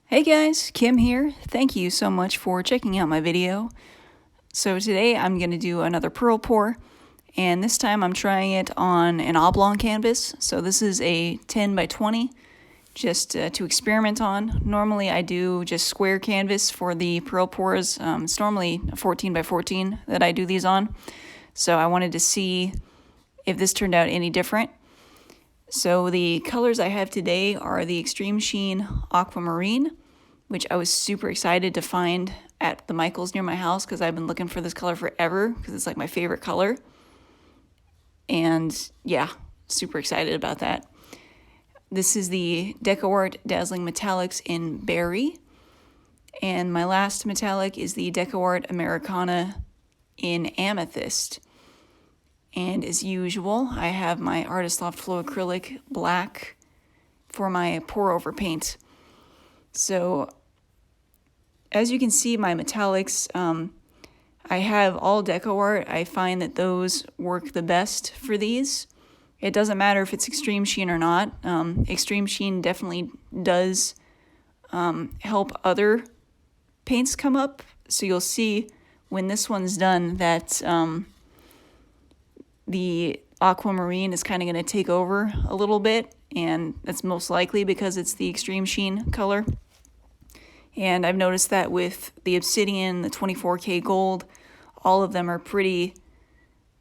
Hey guys, Kim here. Thank you so much for checking out my video. So today I'm going to do another pearl pour, and this time I'm trying it on an oblong canvas. So this is a 10 by 20, just to experiment on. Normally I do just square canvas for the pearl pours. It's normally a 14 by 14 that I do these on. So I wanted to see if this turned out any different. So the colors I have today are the Extreme Sheen Aquamarine, which I was super excited to find at the Michaels near my house because I've been looking for this color forever because it's like my favorite color. And yeah, super excited about that. This is the DecoArt Dazzling Metallics in Berry. And my last metallic is the DecoArt Americana in Amethyst. And as usual, I have my Artist Loft Floetrol black for my pour over paint. So as you can see, my metallics, I have all DecoArt. I find that those work the best for these. It doesn't matter if it's Extreme Sheen or not. Extreme Sheen definitely does help other paints come up. So you'll see when this one's done that the aquamarine is kind of going to take over a little bit, and that's most likely because it's the Extreme Sheen color. And I've noticed that with the obsidian, the 24K gold, all of them are pretty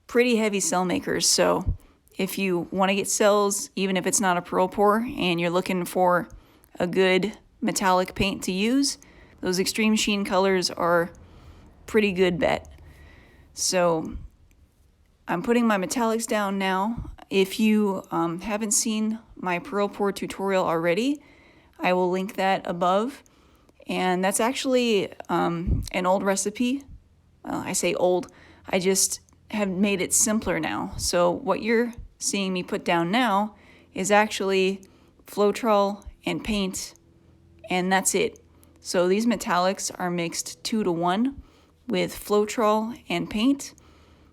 heavy cell makers. So if you want to get cells, even if it's not a pearl pour, and you're looking for a good metallic paint to use, those Extreme Sheen colors are pretty good bet. So I'm putting my metallics down now. If you haven't seen my pearl pour tutorial already, I will link that above. And that's actually an old recipe. Well, I say old. I just have made it simpler now. So what you're seeing me put down now is actually Floetrol and paint, and that's it. So these metallics are mixed 2-to-1 with Floetrol and paint.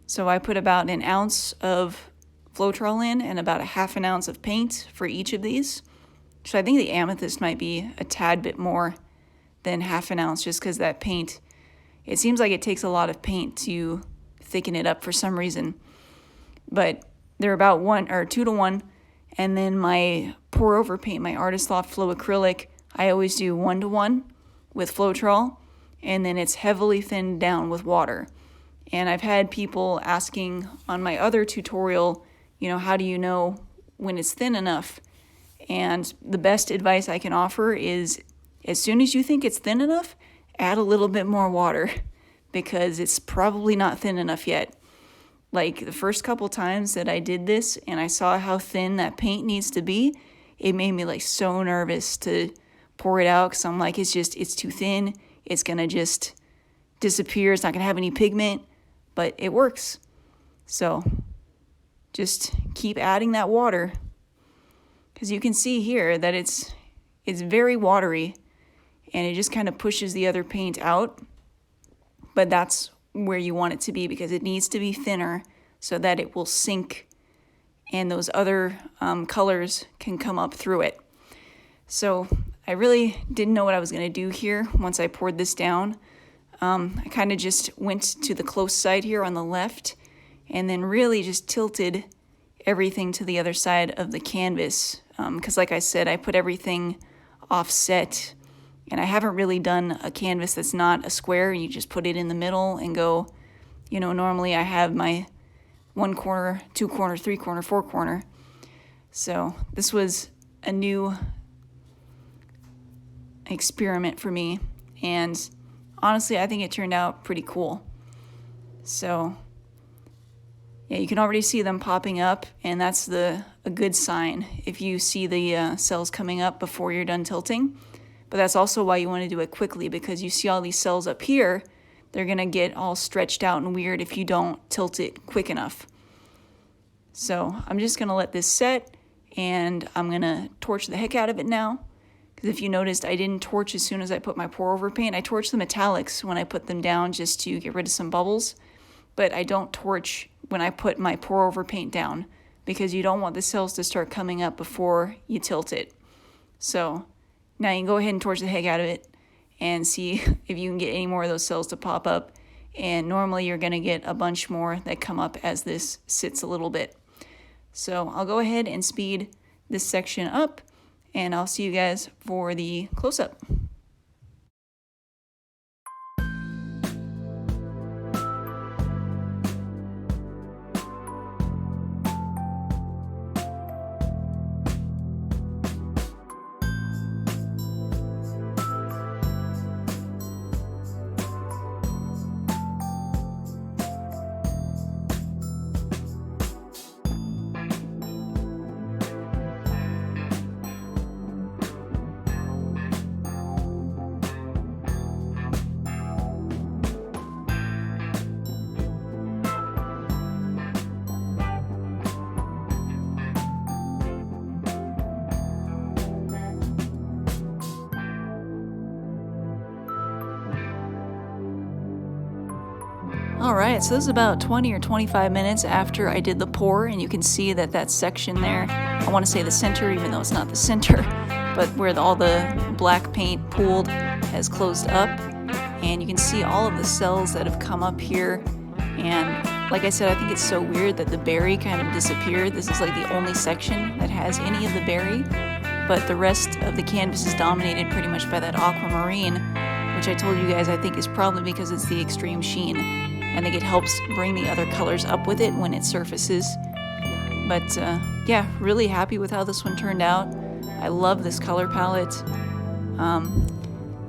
So I put about an ounce of Floetrol in and about a half an ounce of paint for each of these. So I think the amethyst might be a tad bit more than half an ounce just because that paint, it seems like it takes a lot of paint to thicken it up for some reason. But they're about 2-to-1. And then my pour over paint, my Artist Loft Flow Acrylic, I always do 1-to-1 with Floetrol, and then it's heavily thinned down with water. And I've had people asking on my other tutorial, how do you know when it's thin enough? And the best advice I can offer is as soon as you think it's thin enough, add a little bit more water because it's probably not thin enough yet. Like the first couple times that I did this and I saw how thin that paint needs to be, it made me like so nervous to pour it out because I'm like, it's too thin. It's going to just disappear. It's not going to have any pigment. But it works. So just keep adding that water. Because you can see here that it's very watery. And it just kind of pushes the other paint out. But that's where you want it to be because it needs to be thinner so that it will sink and those other colors can come up through it. So I really didn't know what I was going to do here once I poured this down. I kind of just went to the close side here on the left and then really just tilted everything to the other side of the canvas because like I said, I put everything offset and I haven't really done a canvas that's not a square. You just put it in the middle and go, normally I have my 1 corner, 2 corner, 3 corner, 4 corner. So this was a new experiment for me, and honestly, I think it turned out pretty cool. So yeah, you can already see them popping up, and that's a good sign if you see the cells coming up before you're done tilting. But that's also why you want to do it quickly, because you see all these cells up here, they're going to get all stretched out and weird if you don't tilt it quick enough. So I'm just going to let this set, and I'm going to torch the heck out of it now. Because if you noticed, I didn't torch as soon as I put my pour over paint. I torched the metallics when I put them down just to get rid of some bubbles. But I don't torch when I put my pour over paint down because you don't want the cells to start coming up before you tilt it. So Now you can go ahead and torch the heck out of it and see if you can get any more of those cells to pop up. And normally you're going to get a bunch more that come up as this sits a little bit. So I'll go ahead and speed this section up, and I'll see you guys for the close-up. Alright, so this is about 20 or 25 minutes after I did the pour, and you can see that that section there, I want to say the center even though it's not the center, but where all the black paint pooled has closed up, and you can see all of the cells that have come up here. And like I said, I think it's so weird that the berry kind of disappeared. This is like the only section that has any of the berry, but the rest of the canvas is dominated pretty much by that aquamarine, which I told you guys I think is probably because it's the extreme sheen. I think it helps bring the other colors up with it when it surfaces. But yeah, really happy with how this one turned out. I love this color palette.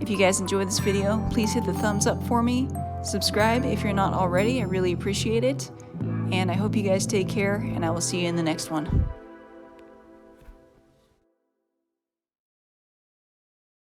If you guys enjoyed this video, please hit the thumbs up for me. Subscribe if you're not already, I really appreciate it. And I hope you guys take care, and I will see you in the next one.